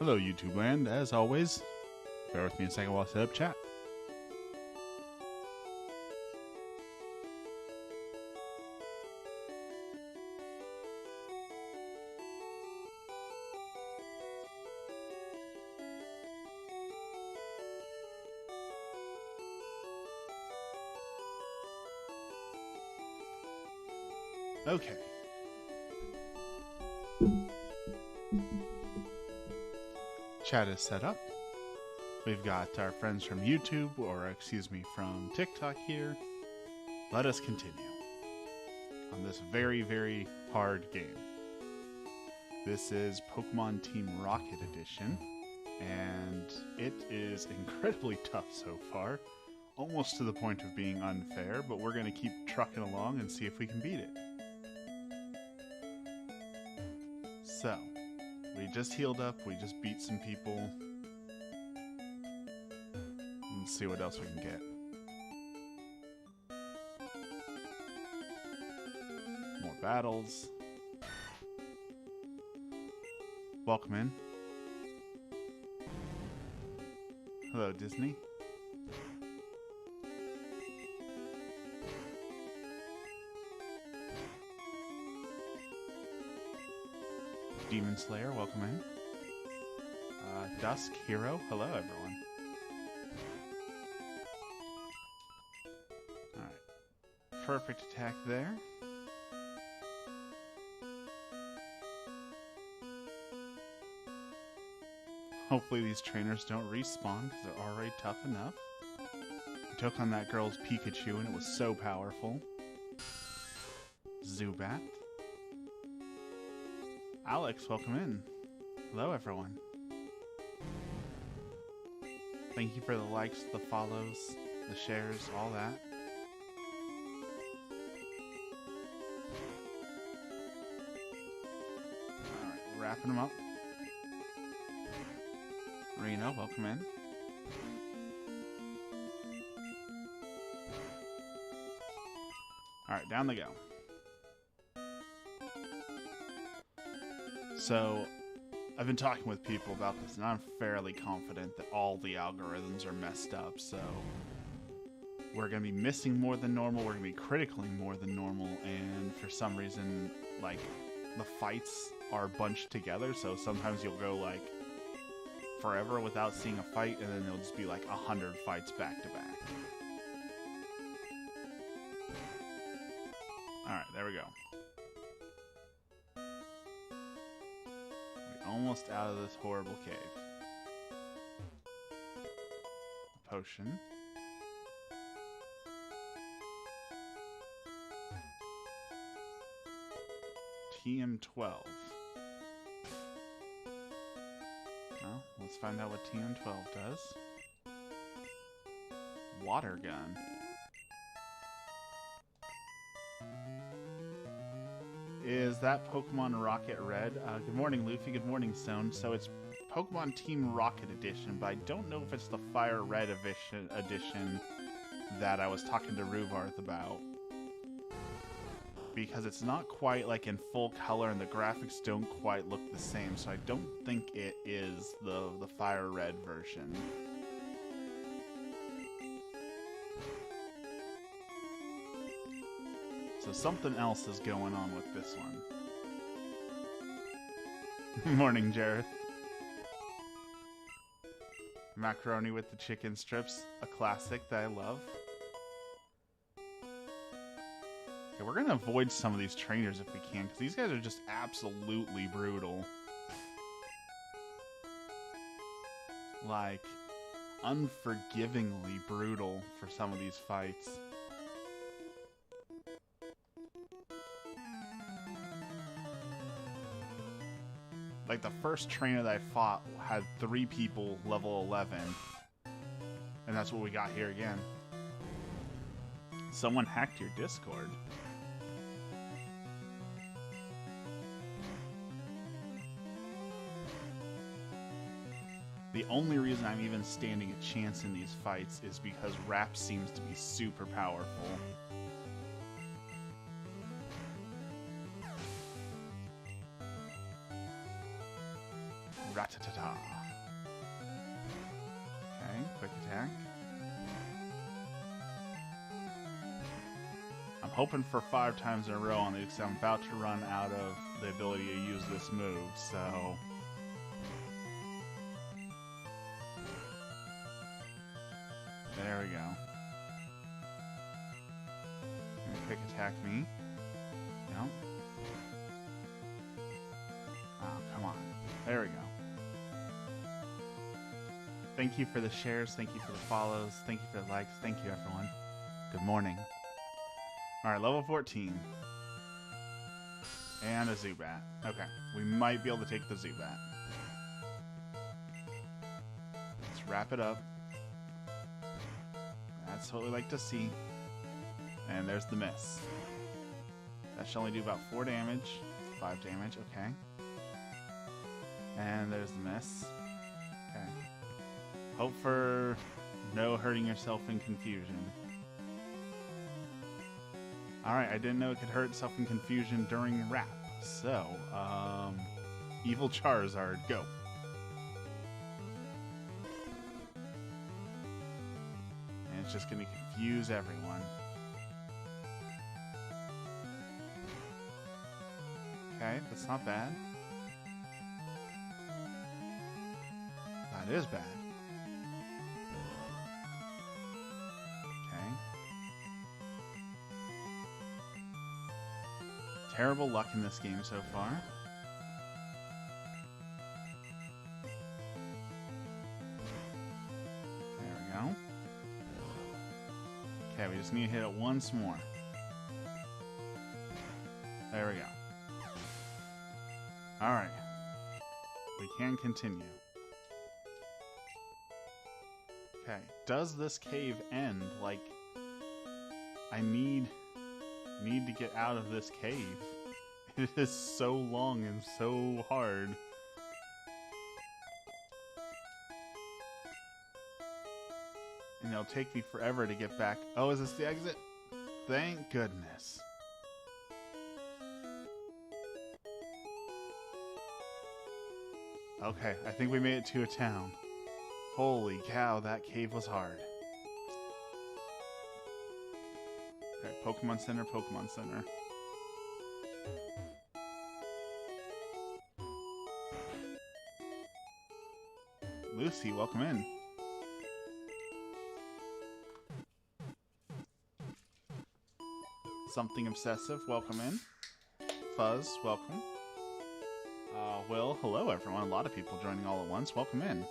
Hello, YouTube land. As always, bear with me a second while I set up chat. Okay. Chat is set up. We've got our friends from YouTube, or excuse me, from TikTok here. Let us continue on this very, very hard game. This is Pokemon Team Rocket Edition, and it is incredibly tough so far, almost to the point of being unfair, but we're going to keep trucking along and see if we can beat it. So, we just healed up, we just beat some people. Let's see what else we can get. More battles. Welcome in. Hello, Disney. Demon Slayer, welcome in. Dusk Hero, hello everyone. Alright, perfect attack there. Hopefully these trainers don't respawn because they're already tough enough. We took on that girl's Pikachu and it was so powerful. Zubat. Alex, welcome in. Hello, everyone. Thank you for the likes, the follows, the shares, all that. Alright, wrapping them up. Reno, welcome in. Alright, down they go. So, I've been talking with people about this, and I'm fairly confident that all the algorithms are messed up, so we're going to be missing more than normal, we're going to be critically more than normal, and for some reason, like, the fights are bunched together, so sometimes you'll go, like, forever without seeing a fight, and then there'll just be, like, 100 fights back to back. Alright, there we go. Almost out of this horrible cave. A potion. TM12. Well, let's find out what TM12 does. Water gun. Is that Pokemon Rocket Red? Good morning, Luffy. Good morning, Stone. So it's Pokemon Team Rocket Edition, but I don't know if it's the Fire Red edition that I was talking to Ruvarth about. Because it's not quite like in full color and the graphics don't quite look the same, so I don't think it is the Fire Red version. So something else is going on with this one. Morning, Jareth. Macaroni with the chicken strips, a classic that I love. Okay, we're gonna avoid some of these trainers if we can, because these guys are just absolutely brutal. Like, unforgivingly brutal for some of these fights. Like, the first trainer that I fought had 3 people level 11. And that's what we got here again. Someone hacked your Discord. The only reason I'm even standing a chance in these fights is because Rap seems to be super powerful. Ratatata. Okay, quick attack. I'm hoping for 5 times in a row on these because I'm about to run out of the ability to use this move, so... There we go. Quick attack me. No. Oh, come on. There we go. Thank you for the shares. Thank you for the follows. Thank you for the likes. Thank you, everyone. Good morning. Alright, level 14. And a Zubat. Okay. We might be able to take the Zubat. Let's wrap it up. That's what we like to see. And there's the miss. That should only do about 4 damage. 5 damage, okay. And there's the miss. Okay. Hope for no hurting yourself in confusion. Alright, I didn't know it could hurt itself in confusion during rap. So, Evil Charizard, go. And it's just gonna confuse everyone. Okay, that's not bad. That is bad. Okay. Terrible luck in this game so far. There we go. Okay, we just need to hit it once more. There we go. Alright. We can continue. Okay. Does this cave end? Like, I need to get out of this cave. It is so long and so hard. And it'll take me forever to get back. Oh, is this the exit? Thank goodness. Okay, I think we made it to a town. Holy cow, that cave was hard. Okay, Pokemon Center, Pokemon Center. Lucy, welcome in. Something Obsessive, welcome in. Fuzz, welcome. Will, hello everyone. A lot of people joining all at once. Welcome in.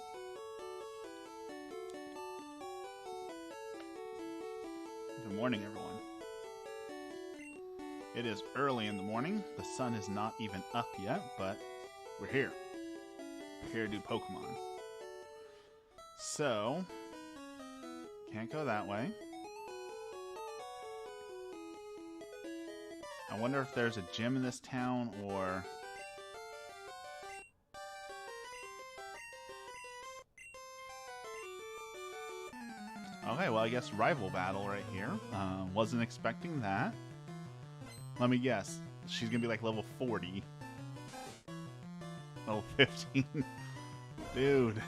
Good morning, everyone. It is early in the morning. The sun is not even up yet, but we're here. We're here to do Pokemon. So, can't go that way. I wonder if there's a gym in this town, or... Okay, well, I guess rival battle right here. Wasn't expecting that. Let me guess. She's gonna be like level 40. Level 15. Dude.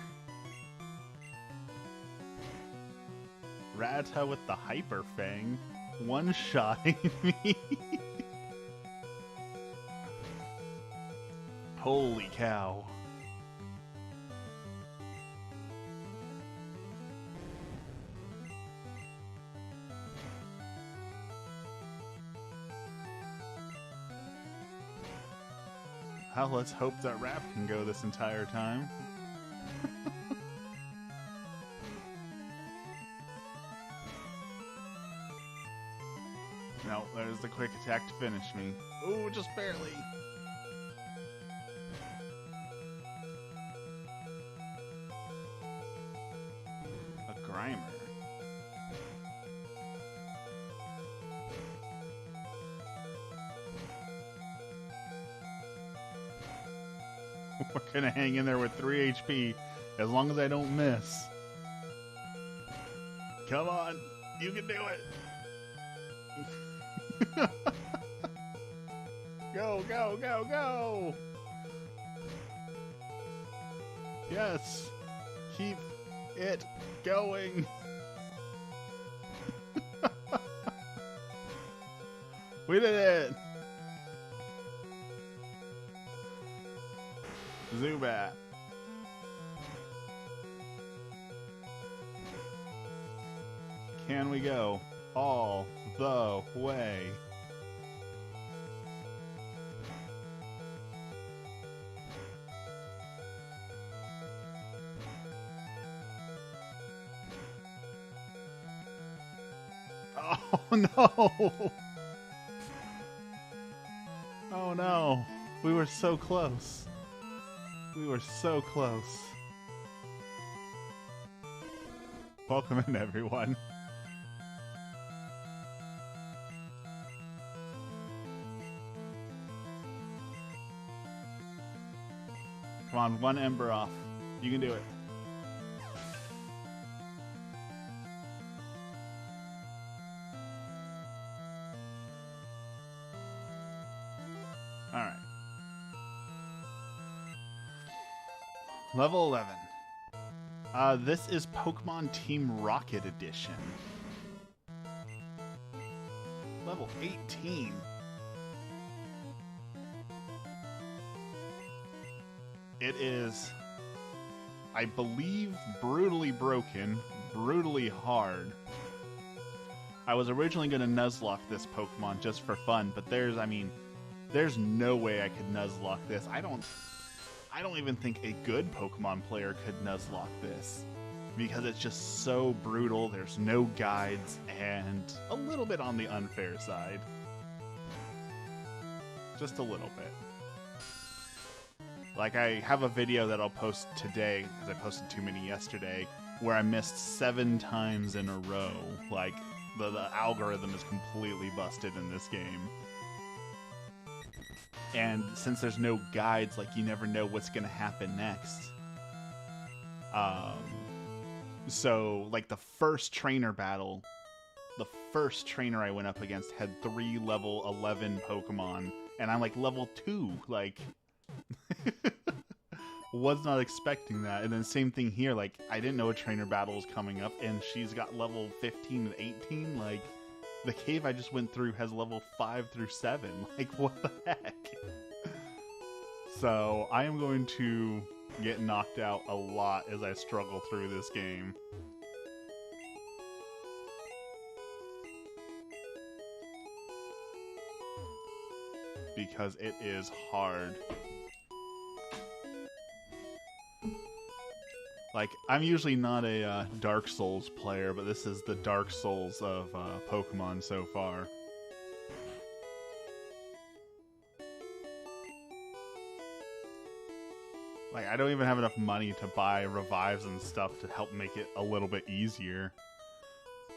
Rattata with the Hyper Fang. One-shotting me. Holy cow. Well, let's hope that rap can go this entire time. No, there's the quick attack to finish me. Ooh, just barely. A Grimer. We're gonna hang in there with 3 HP as long as I don't miss. Come on, you can do it. Go, go, go, go! Yes! Keep it going! We did it! Zubat. Can we go all the way? Oh no! Oh no! We were so close. We were so close. Welcome in, everyone. Come on, one ember off. You can do it. Alright. Level 11. This is Pokemon Team Rocket Edition. Level 18. It is, I believe, brutally broken, brutally hard. I was originally going to Nuzlocke this Pokemon just for fun, but there's no way I could Nuzlocke this. I don't even think a good Pokemon player could Nuzlocke this, because it's just so brutal. There's no guides, and a little bit on the unfair side. Just a little bit. Like, I have a video that I'll post today, because I posted too many yesterday, where I missed 7 times in a row. Like, the algorithm is completely busted in this game. And since there's no guides, like, you never know what's going to happen next. So, like, the first trainer battle, the first trainer I went up against had 3 level 11 Pokemon, and I'm, like, level 2, like... was not expecting that. And then same thing here, like, I didn't know a trainer battle was coming up, and she's got level 15 and 18, like... The cave I just went through has level 5 through 7. Like, what the heck? So, I am going to get knocked out a lot as I struggle through this game. Because it is hard. Like, I'm usually not a Dark Souls player, but this is the Dark Souls of Pokemon so far. Like, I don't even have enough money to buy revives and stuff to help make it a little bit easier.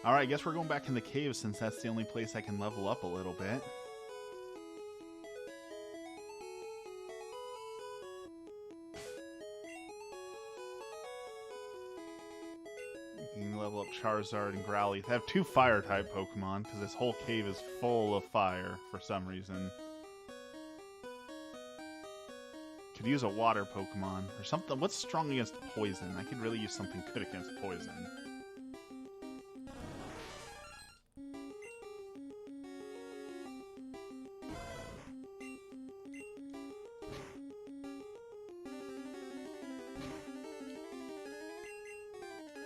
Alright, I guess we're going back in the cave since that's the only place I can level up a little bit. You can level up Charizard and Growlithe. They have 2 Fire-type Pokemon, because this whole cave is full of fire for some reason. Could use a Water Pokemon, or something. What's strong against poison? I could really use something good against poison.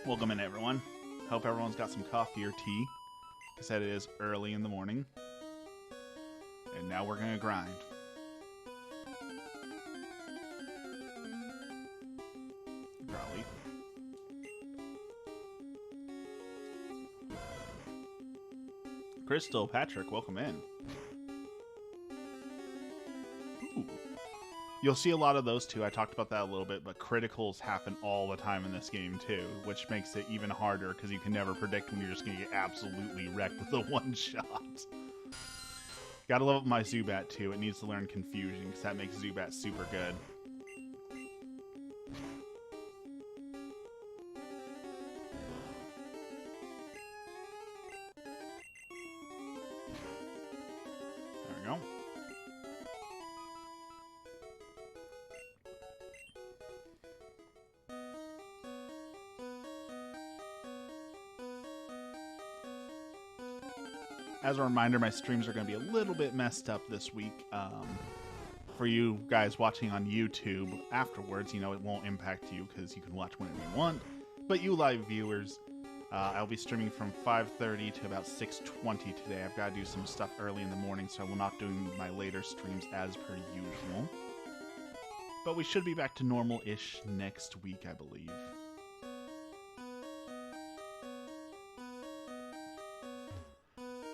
Welcome in, everyone. Hope everyone's got some coffee or tea. Like I said, it is early in the morning. And now we're gonna grind. Growlithe. Crystal, Patrick, welcome in. Ooh. You'll see a lot of those too. I talked about that a little bit, but criticals happen all the time in this game too, which makes it even harder because you can never predict when you're just going to get absolutely wrecked with a one-shot. Gotta level up my Zubat too. It needs to learn Confusion because that makes Zubat super good. There we go. as a reminder, my streams are going to be a little bit messed up this week. For you guys watching on YouTube afterwards, you know, it won't impact you because you can watch whenever you want. But you live viewers, I'll be streaming from 5:30 to about 6:20 today. I've got to do some stuff early in the morning, so I will not do my later streams as per usual. But we should be back to normal-ish next week, I believe.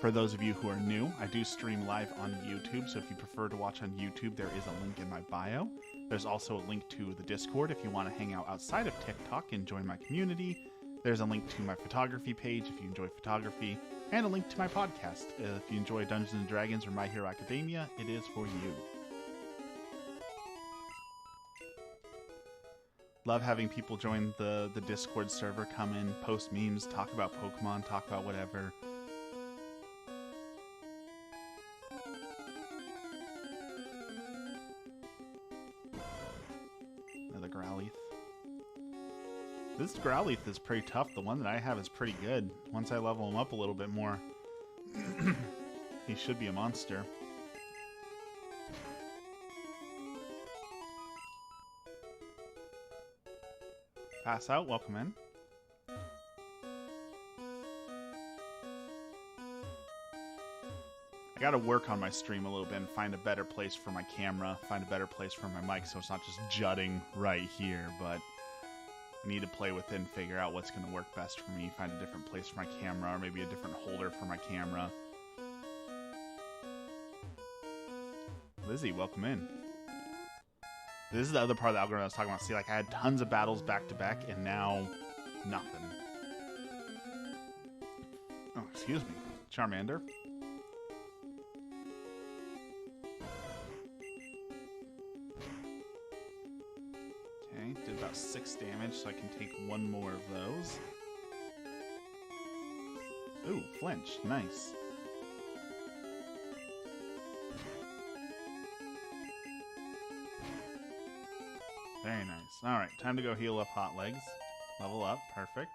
For those of you who are new, I do stream live on YouTube, so if you prefer to watch on YouTube, there is a link in my bio. There's also a link to the Discord if you want to hang out outside of TikTok and join my community. There's a link to my photography page if you enjoy photography, and a link to my podcast. If you enjoy Dungeons & Dragons or My Hero Academia, it is for you. Love having people join the Discord server, come in, post memes, talk about Pokemon, talk about whatever. Another Growlithe. This Growlithe is pretty tough. The one that I have is pretty good. Once I level him up a little bit more, he should be a monster. Pass out, welcome in. I gotta work on my stream a little bit and find a better place for my camera, find a better place for my mic so it's not just jutting right here, but I need to play with it and figure out what's gonna work best for me, find a different place for my camera, or maybe a different holder for my camera. Lizzie, welcome in. This is the other part of the algorithm I was talking about. See, like, I had tons of battles back to back, and now nothing. Oh, excuse me. Charmander. Okay, did about 6 damage, so I can take one more of those. Ooh, flinch. Nice. Very nice. Alright, time to go heal up Hot Legs. Level up. Perfect.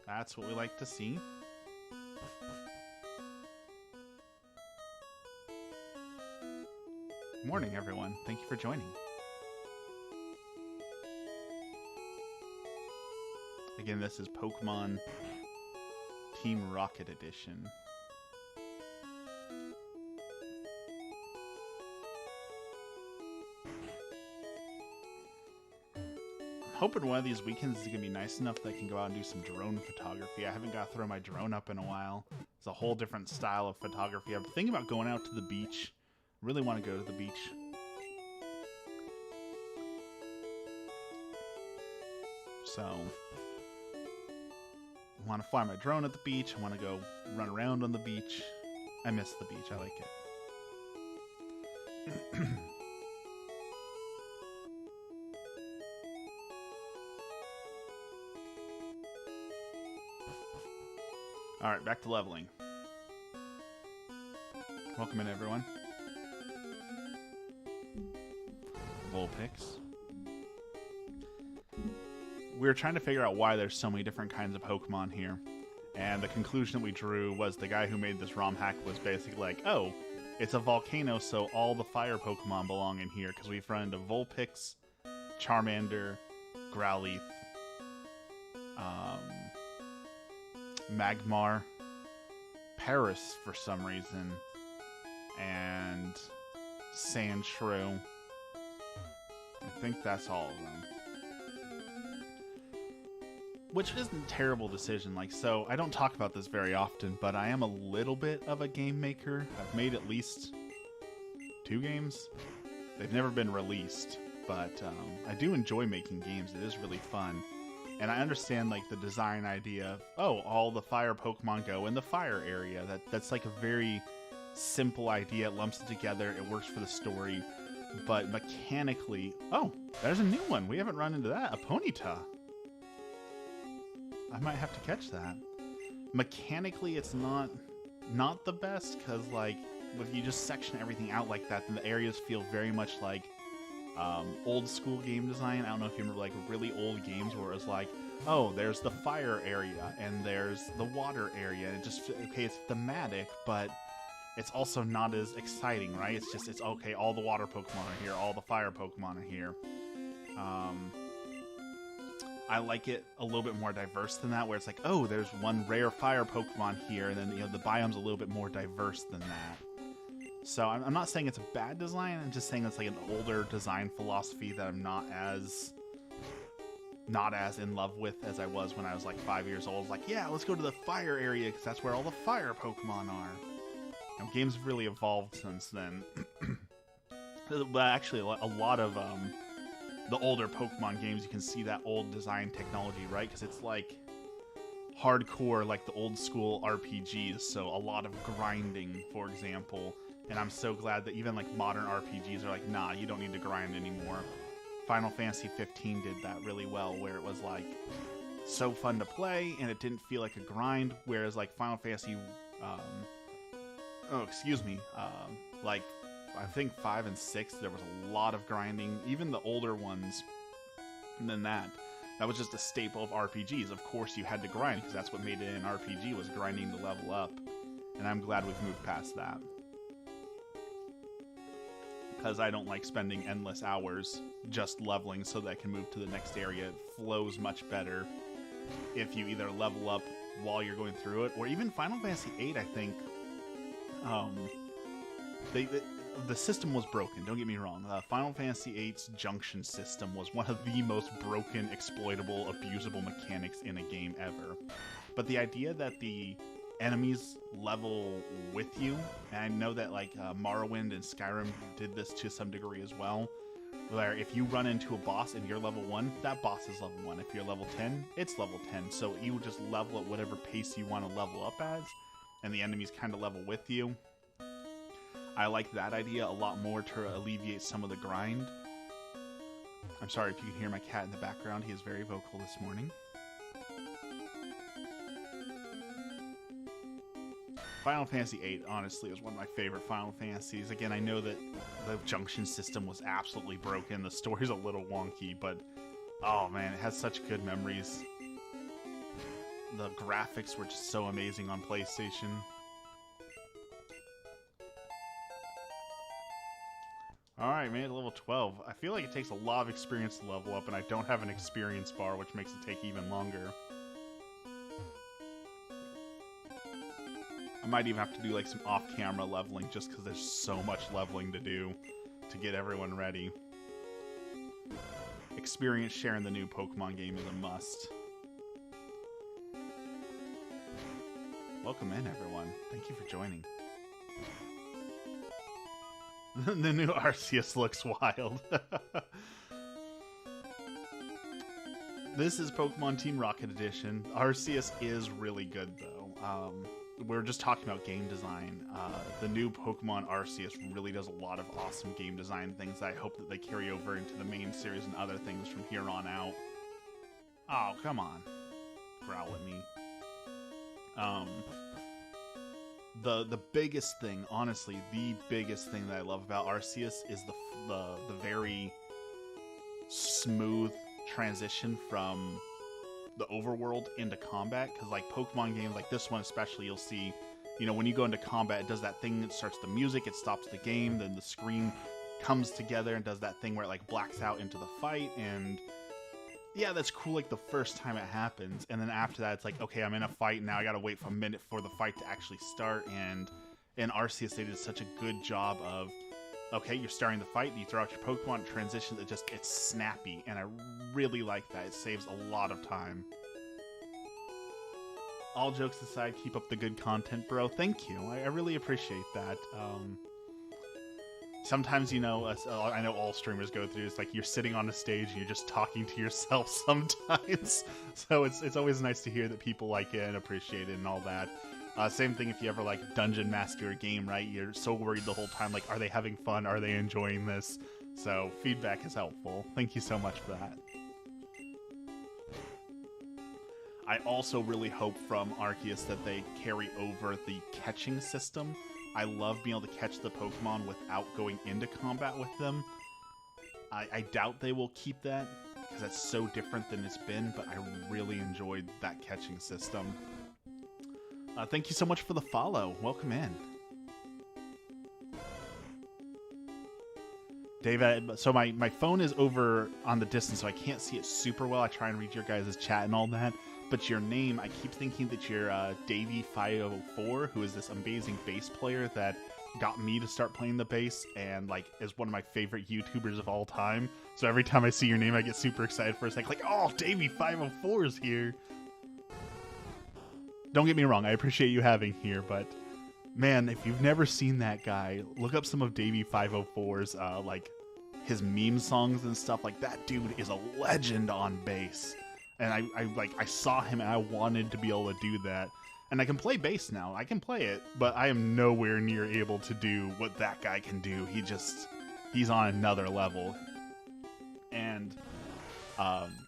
That's what we like to see. Good morning, everyone. Thank you for joining. Again, this is Pokemon Team Rocket Edition. Hoping one of these weekends is going to be nice enough that I can go out and do some drone photography. I haven't got to throw my drone up in a while. It's a whole different style of photography. I'm thinking about going out to the beach. Really want to go to the beach. So, I want to fly my drone at the beach. I want to go run around on the beach. I miss the beach. I like it. Alright, back to leveling. Welcome in, everyone. Vulpix. We were trying to figure out why there's so many different kinds of Pokemon here. And the conclusion that we drew was the guy who made this ROM hack was basically like, oh, it's a volcano, so all the fire Pokemon belong in here, because we've run into Vulpix, Charmander, Growlithe, Magmar, Paris for some reason, and Sandshrew. I think that's all of them. Which isn't a terrible decision. Like, so I don't talk about this very often, but I am a little bit of a game maker. I've made at least 2 games. They've never been released, but I do enjoy making games. It is really fun. And I understand, like, the design idea of, oh, all the fire Pokemon go in the fire area. That's like a very simple idea. It lumps it together. It works for the story. But mechanically... Oh, there's a new one. We haven't run into that. A Ponyta. I might have to catch that. Mechanically, it's not the best, because, like, if you just section everything out like that, then the areas feel very much like old school game design. I don't know if you remember like really old games where it was like, oh, there's the fire area and there's the water area. And it just, okay, it's thematic, but it's also not as exciting, right? It's just, it's okay, all the water Pokemon are here, all the fire Pokemon are here. I like it a little bit more diverse than that, where it's like, oh, there's one rare fire Pokemon here, and then, you know, the biome's a little bit more diverse than that. So I'm not saying it's a bad design, I'm just saying it's like an older design philosophy that I'm not as in love with as I was when I was like 5 years old. Like, yeah, let's go to the fire area because that's where all the fire Pokemon are. You know, games have really evolved since then. But actually, a lot of the older Pokemon games, you can see that old design technology, right? Because it's like hardcore, like the old school RPGs, so a lot of grinding, for example. And I'm so glad that even like modern RPGs are like, nah, you don't need to grind anymore. Final Fantasy 15 did that really well, where it was like so fun to play and it didn't feel like a grind, whereas like Final Fantasy like I think 5 and 6, there was a lot of grinding. Even the older ones than that was just a staple of RPGs. Of course you had to grind because that's what made it an RPG, was grinding to level up. And I'm glad we've moved past that, because I don't like spending endless hours just leveling so that I can move to the next area. It flows much better if you either level up while you're going through it, or even Final Fantasy VIII, I think, the system was broken, don't get me wrong. Final Fantasy VIII's junction system was one of the most broken, exploitable, abusable mechanics in a game ever. But the idea that the enemies level with you, and I know that like Morrowind and Skyrim did this to some degree as well, where if you run into a boss and you're level 1, that boss is level 1. If you're level 10, it's level 10. So you just level at whatever pace you want to level up as, and the enemies kind of level with you. I like that idea a lot more to alleviate some of the grind. I'm sorry if you can hear my cat in the background. He is very vocal this morning. Final Fantasy VIII, honestly, is one of my favorite Final Fantasies. Again, I know that the junction system was absolutely broken. The story's a little wonky, but oh man, it has such good memories. The graphics were just so amazing on PlayStation. Alright, made it level 12. I feel like it takes a lot of experience to level up, and I don't have an experience bar, which makes it take even longer. I might even have to do like some off-camera leveling just because there's so much leveling to do to get everyone ready. Experience sharing the new Pokemon game is a must. Welcome in, everyone. Thank you for joining. The new Arceus looks wild. This is Pokemon Team Rocket Edition. Arceus is really good, though. We're just talking about game design. The new Pokemon Arceus really does a lot of awesome game design things that I hope that they carry over into the main series and other things from here on out. Oh, come on. Growl at me. The biggest thing, honestly, the biggest thing that I love about Arceus is the very smooth transition from the overworld into combat. Because like Pokemon games like this one especially, you'll see, you know, when you go into combat, it does that thing, it starts the music, it stops the game, then the screen comes together and does that thing where it like blacks out into the fight. And yeah, that's cool like the first time it happens, and then after that it's like, okay, I'm in a fight now, I gotta wait for a minute for the fight to actually start. And in Arceus they did such a good job of, okay, you're starting the fight, you throw out your Pokemon, it transitions, it's snappy, and I really like that. It saves a lot of time. All jokes aside, keep up the good content, bro. Thank you. I really appreciate that. Sometimes, you know, I know all streamers go through, it's like you're sitting on a stage and you're just talking to yourself sometimes. So it's always nice to hear that people like it and appreciate it and all that. Same thing if you ever like dungeon master a game, right? You're so worried the whole time, like, are they having fun? Are they enjoying this? So feedback is helpful. Thank you so much for that. I also really hope from Arceus that they carry over the catching system. I love being able to catch the Pokemon without going into combat with them. I doubt they will keep that because that's so different than it's been, but I really enjoyed that catching system. Thank you so much for the follow. Welcome in. David, so my phone is over on the distance, so I can't see it super well. I try and read your guys' chat and all that. But your name, I keep thinking that you're Davey504, who is this amazing bass player that got me to start playing the bass and like is one of my favorite YouTubers of all time. So every time I see your name, I get super excited for a second. Like, oh, Davey504 is here. Don't get me wrong, I appreciate you having here, but man, if you've never seen that guy, look up some of Davey504's like his meme songs and stuff. Like, that dude is a legend on bass. And I saw him and I wanted to be able to do that. And I can play bass now. I can play it, but I am nowhere near able to do what that guy can do. He's on another level. And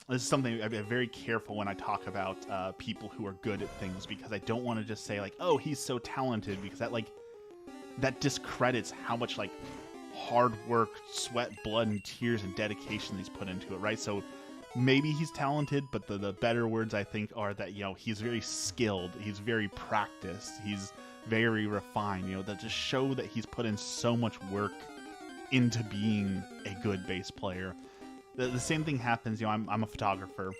this is something I'm very careful when I talk about people who are good at things, because I don't want to just say like, oh, he's so talented, because that discredits how much like hard work, sweat, blood, and tears and dedication he's put into it, right? So maybe he's talented, but the better words I think are that, you know, he's very skilled, he's very practiced, he's very refined, you know, that just show that he's put in so much work into being a good bass player. The same thing happens, you know, I'm a photographer.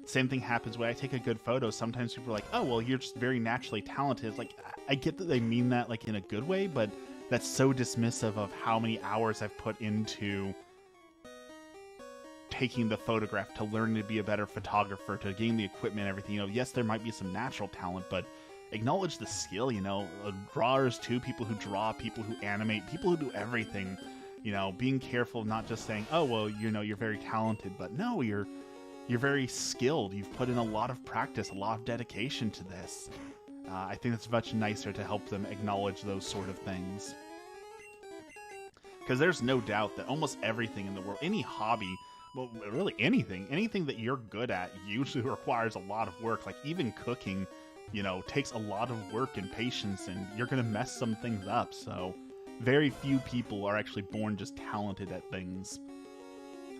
Same thing happens when I take a good photo. Sometimes people are like, oh, well, you're just very naturally talented. It's like, I get that they mean that like in a good way, but that's so dismissive of how many hours I've put into taking the photograph, to learn to be a better photographer, to gain the equipment, everything. You know, yes, there might be some natural talent, but acknowledge the skill, you know. Drawers too, people who draw, people who animate, people who do everything. You know, being careful of not just saying, oh, well, you know, you're very talented, but no, you're very skilled. You've put in a lot of practice, a lot of dedication to this. I think it's much nicer to help them acknowledge those sort of things. Because there's no doubt that almost everything in the world, any hobby, well, really anything that you're good at usually requires a lot of work. Like even cooking, you know, takes a lot of work and patience, and you're going to mess some things up. So very few people are actually born just talented at things.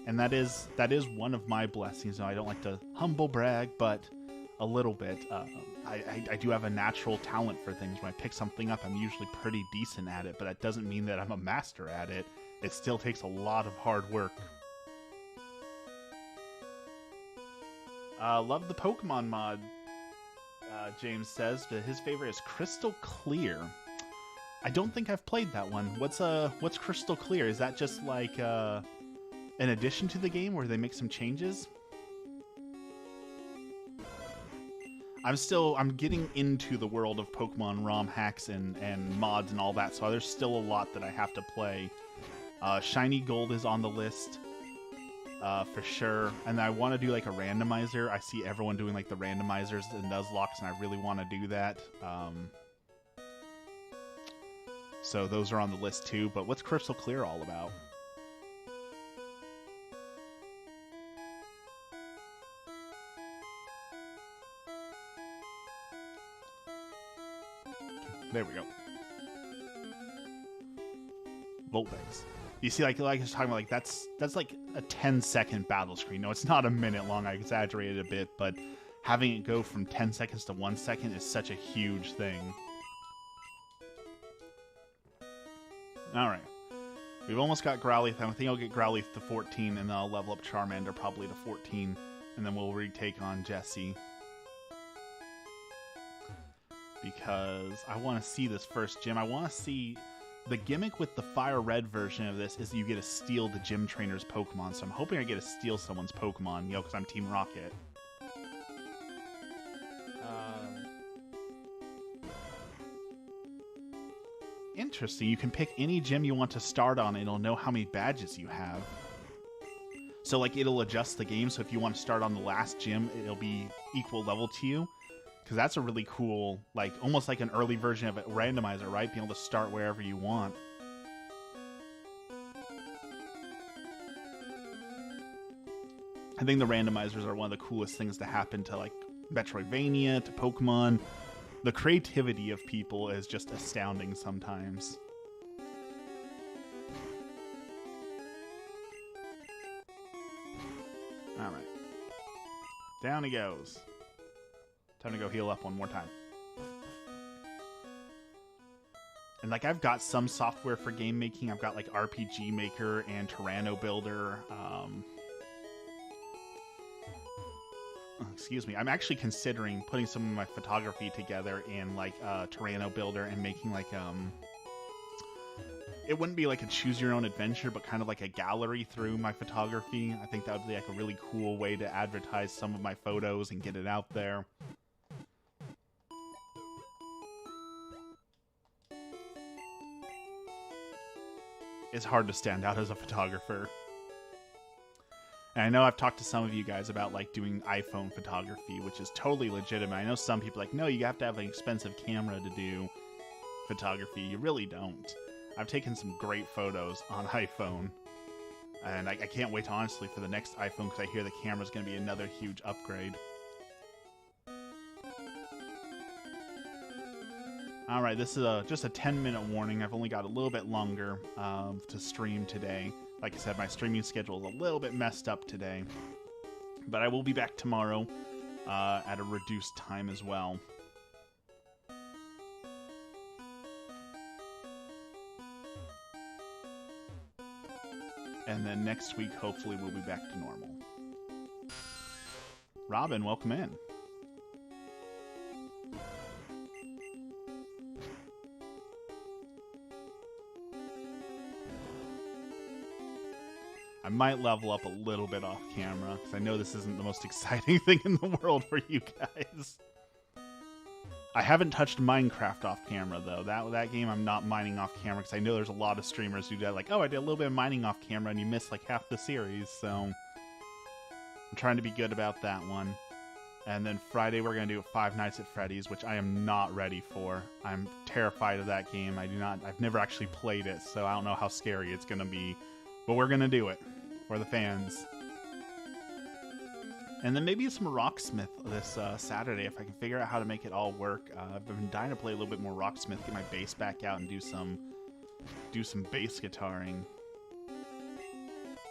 And that is one of my blessings. Now, I don't like to humble brag, but a little bit. I do have a natural talent for things. When I pick something up, I'm usually pretty decent at it, but that doesn't mean that I'm a master at it. It still takes a lot of hard work. Love the Pokemon mod, James says. His favorite is Crystal Clear. I don't think I've played that one. What's Crystal Clear? Is that just like an addition to the game where they make some changes? I'm getting into the world of Pokemon ROM hacks and mods and all that, so there's still a lot that I have to play. Shiny Gold is on the list, for sure. And I want to do like a randomizer. I see everyone doing like the randomizers and Nuzlocke, and I really want to do that. So those are on the list too. But what's Crystal Clear all about? There we go. Voltvex. You see, like I was talking about, like that's like a 10-second battle screen. No, it's not a minute long. I exaggerated a bit, but having it go from 10 seconds to 1 second is such a huge thing. All right, we've almost got Growlithe. I think I'll get Growlithe to 14, and then I'll level up Charmander probably to 14, and then we'll retake on Jessie. Because I want to see this first gym. I want to see... The gimmick with the Fire Red version of this is that you get to steal the gym trainer's Pokemon, so I'm hoping I get to steal someone's Pokemon, you know, because I'm Team Rocket. Interesting. You can pick any gym you want to start on, and it'll know how many badges you have. So, like, it'll adjust the game, so if you want to start on the last gym, it'll be equal level to you. Because that's a really cool, like, almost like an early version of a randomizer, right? Being able to start wherever you want. I think the randomizers are one of the coolest things to happen to, like, Metroidvania, to Pokemon. The creativity of people is just astounding sometimes. Alright. Down he goes. Time to go heal up one more time. And like I've got some software for game making. I've got like RPG Maker and Tyranno Builder. Excuse me. I'm actually considering putting some of my photography together in like Tyranno Builder and making like it wouldn't be like a choose your own adventure, but kind of like a gallery through my photography. I think that would be like a really cool way to advertise some of my photos and get it out there. It's hard to stand out as a photographer. And I know I've talked to some of you guys about like doing iPhone photography, which is totally legitimate. I know some people are like, no, you have to have an expensive camera to do photography. You really don't. I've taken some great photos on iPhone. And I can't wait, honestly, for the next iPhone because I hear the camera's going to be another huge upgrade. Alright, this is just a 10-minute warning. I've only got a little bit longer to stream today. Like I said, my streaming schedule is a little bit messed up today. But I will be back tomorrow at a reduced time as well. And then next week, hopefully, we'll be back to normal. Robin, welcome in. I might level up a little bit off camera, because I know this isn't the most exciting thing in the world for you guys. I haven't touched Minecraft off camera, though. That game I'm not mining off camera, because I know there's a lot of streamers who do that, like, oh, I did a little bit of mining off camera, and you missed, like, half the series, so... I'm trying to be good about that one. And then Friday we're going to do Five Nights at Freddy's, which I am not ready for. I'm terrified of that game. I've never actually played it, so I don't know how scary it's going to be. But we're going to do it. For the fans. And then maybe some Rocksmith this Saturday if I can figure out how to make it all work. I've been dying to play a little bit more Rocksmith, get my bass back out and do some bass guitaring.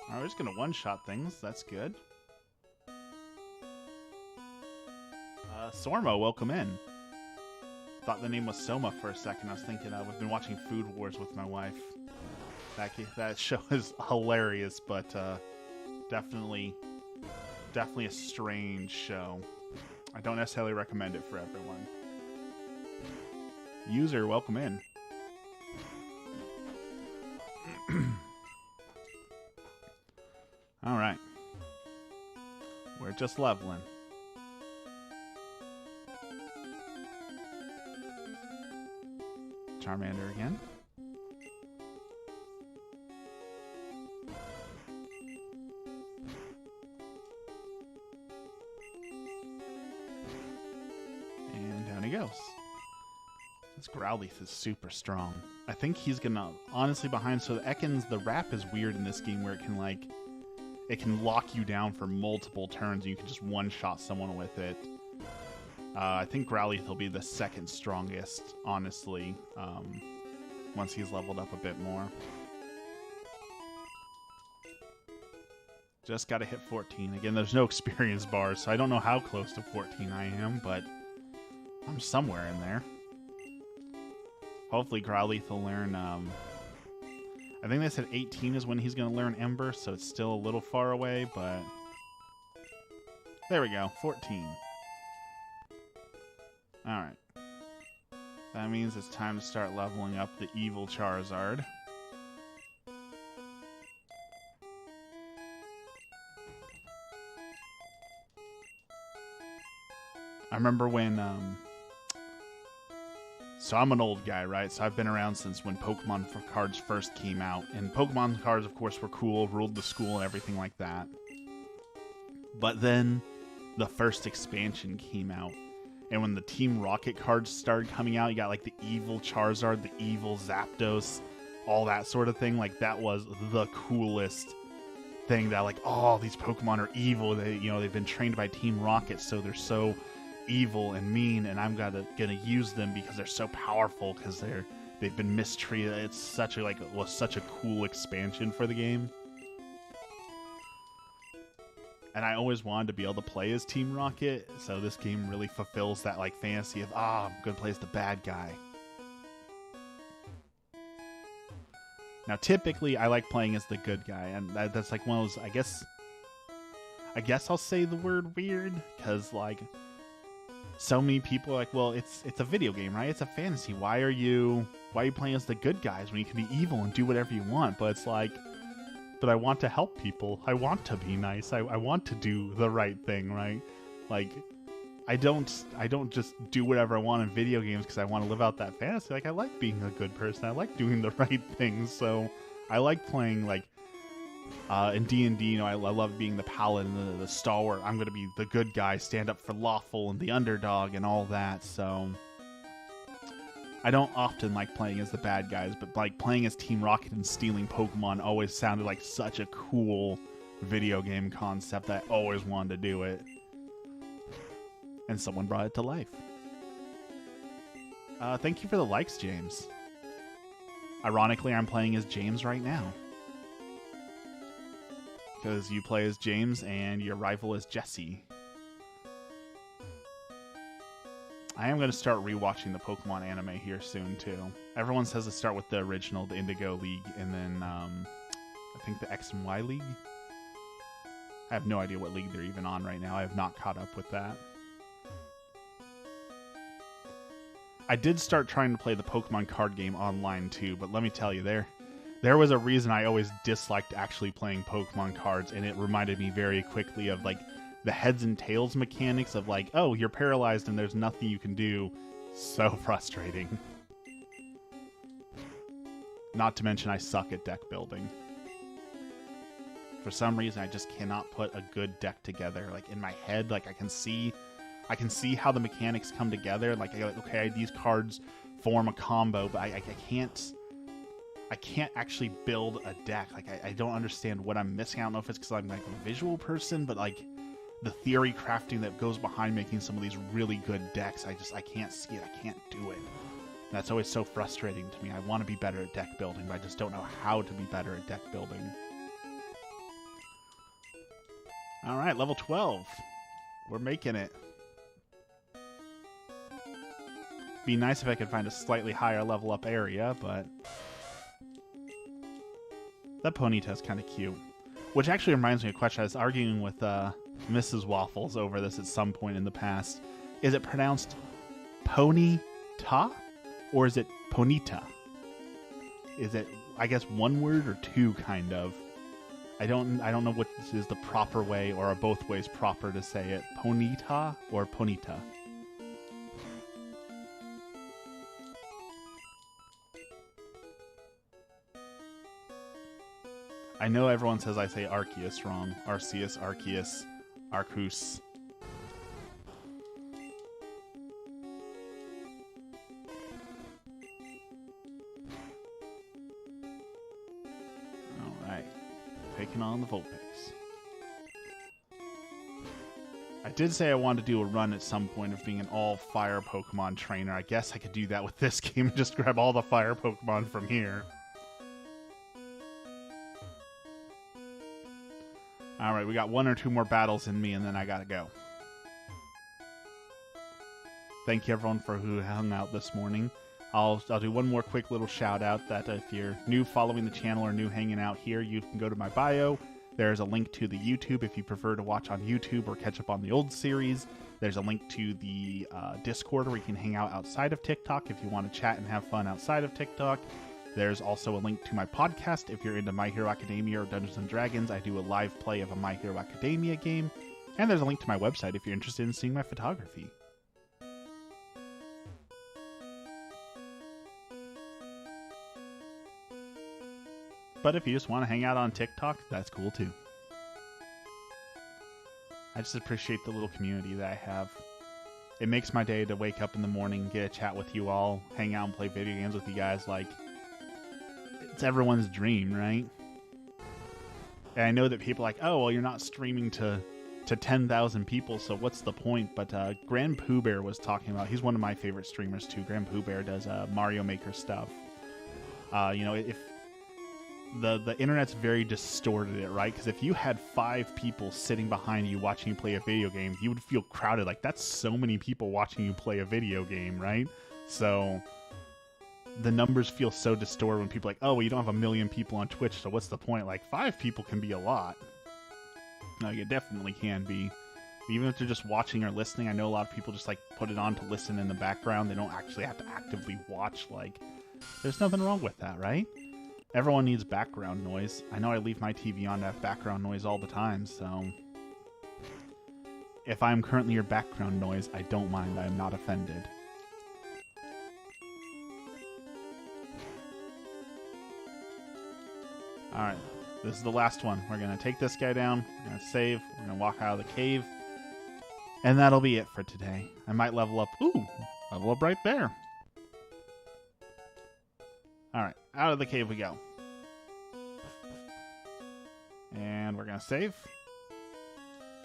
Alright, we're just gonna one-shot things. That's good. Sormo, welcome in. Thought the name was Soma for a second. I was thinking I've been watching Food Wars with my wife. That show is hilarious, but definitely a strange show. I don't necessarily recommend it for everyone. User, welcome in. Alright. We're just leveling. Charmander again. This Growlithe is super strong. I think he's gonna honestly behind. So the wrap is weird in this game where it can lock you down for multiple turns and you can just one-shot someone with it. I think Growlithe will be the second strongest, honestly, once he's leveled up a bit more. Just gotta hit 14. Again, there's no experience bars, so I don't know how close to 14 I am, but I'm somewhere in there. Hopefully Growlithe will learn, I think they said 18 is when he's going to learn Ember, so it's still a little far away, but... There we go, 14. Alright. That means it's time to start leveling up the evil Charizard. I remember when, so I'm an old guy, right? So I've been around since when Pokemon cards first came out. And Pokemon cards, of course, were cool, ruled the school and everything like that. But then the first expansion came out. And when the Team Rocket cards started coming out, you got like the evil Charizard, the evil Zapdos, all that sort of thing. Like that was the coolest thing that like, oh, these Pokemon are evil. They've been trained by Team Rocket, so they're so evil and mean, and I'm gonna use them because they're so powerful because they've been mistreated. It's such a cool expansion for the game. And I always wanted to be able to play as Team Rocket, so this game really fulfills that like fantasy of, I'm gonna play as the bad guy. Now, typically, I like playing as the good guy, and that's like one of those, I guess I'll say the word weird, because like, so many people are like, well, it's a video game, right? It's a fantasy. Why are you playing as the good guys when you can be evil and do whatever you want? But it's like, but I want to help people. I want to be nice. I want to do the right thing, right? Like, I don't just do whatever I want in video games because I want to live out that fantasy. Like, I like being a good person. I like doing the right things. So I like playing like in D&D. You know, I love being the paladin, the stalwart. I'm going to be the good guy, stand up for lawful and the underdog and all that. So I don't often like playing as the bad guys, but like playing as Team Rocket and stealing Pokemon always sounded like such a cool video game concept that I always wanted to do it. And someone brought it to life. Thank you for the likes, James. Ironically, I'm playing as James right now. Because you play as James and your rival is Jesse. I am going to start rewatching the Pokemon anime here soon, too. Everyone says to start with the original, the Indigo League, and then I think the X and Y League. I have no idea what league they're even on right now. I have not caught up with that. I did start trying to play the Pokemon card game online, too, but let me tell you, there was a reason I always disliked actually playing Pokemon cards, and it reminded me very quickly of, like, the heads and tails mechanics of, like, oh, you're paralyzed and there's nothing you can do. So frustrating. Not to mention I suck at deck building. For some reason, I just cannot put a good deck together. Like, in my head, like, I can see how the mechanics come together. Like, okay, these cards form a combo, but I can't actually build a deck. Like, I don't understand what I'm missing. I don't know if it's because I'm like a visual person, but like the theory crafting that goes behind making some of these really good decks, I can't see it. I can't do it. And that's always so frustrating to me. I want to be better at deck building, but I just don't know how to be better at deck building. All right, level 12. We're making it. Be nice if I could find a slightly higher level up area, but that Ponyta's kind of cute. Which actually reminds me of a question. I was arguing with Mrs. Waffles over this at some point in the past. Is it pronounced Ponyta or is it Ponita? Is it, I guess, one word or two, kind of? I don't know what is the proper way or are both ways proper to say it. Ponita or Ponita? I know everyone says I say Arceus wrong. Arceus, Arceus, Arceus. Alright. Taking on the Vulpix. I did say I wanted to do a run at some point of being an all-fire Pokemon trainer. I guess I could do that with this game and just grab all the fire Pokemon from here. Alright, we got one or two more battles in me, and then I gotta go. Thank you, everyone, for who hung out this morning. I'll do one more quick little shout-out that if you're new following the channel or new hanging out here, you can go to my bio. There's a link to the YouTube if you prefer to watch on YouTube or catch up on the old series. There's a link to the Discord where you can hang out outside of TikTok if you want to chat and have fun outside of TikTok. There's also a link to my podcast if you're into My Hero Academia or Dungeons & Dragons. I do a live play of a My Hero Academia game. And there's a link to my website if you're interested in seeing my photography. But if you just want to hang out on TikTok, that's cool too. I just appreciate the little community that I have. It makes my day to wake up in the morning, get a chat with you all, hang out and play video games with you guys. Like, it's everyone's dream, right? And I know that people are like, oh, well, you're not streaming to 10,000 people, so what's the point? But Grand Pooh Bear was talking about, he's one of my favorite streamers too. Grand Pooh Bear does Mario Maker stuff. You know, if the internet's very distorted, right? Because if you had 5 people sitting behind you watching you play a video game, you would feel crowded. Like, that's so many people watching you play a video game, right? So the numbers feel so distorted when people are like, oh, well, you don't have 1 million people on Twitch, so what's the point? Like, 5 people can be a lot. Like, it definitely can be. Even if they're just watching or listening, I know a lot of people just, like, put it on to listen in the background. They don't actually have to actively watch. Like, there's nothing wrong with that, right? Everyone needs background noise. I know I leave my TV on to have background noise all the time, so if I'm currently your background noise, I don't mind. I am not offended. Alright, this is the last one. We're going to take this guy down, we're going to save, we're going to walk out of the cave, and that'll be it for today. I might level up. Ooh, level up right there. Alright, out of the cave we go. And we're going to save.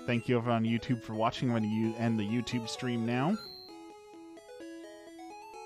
Thank you everyone on YouTube for watching. I'm going to end the YouTube stream now.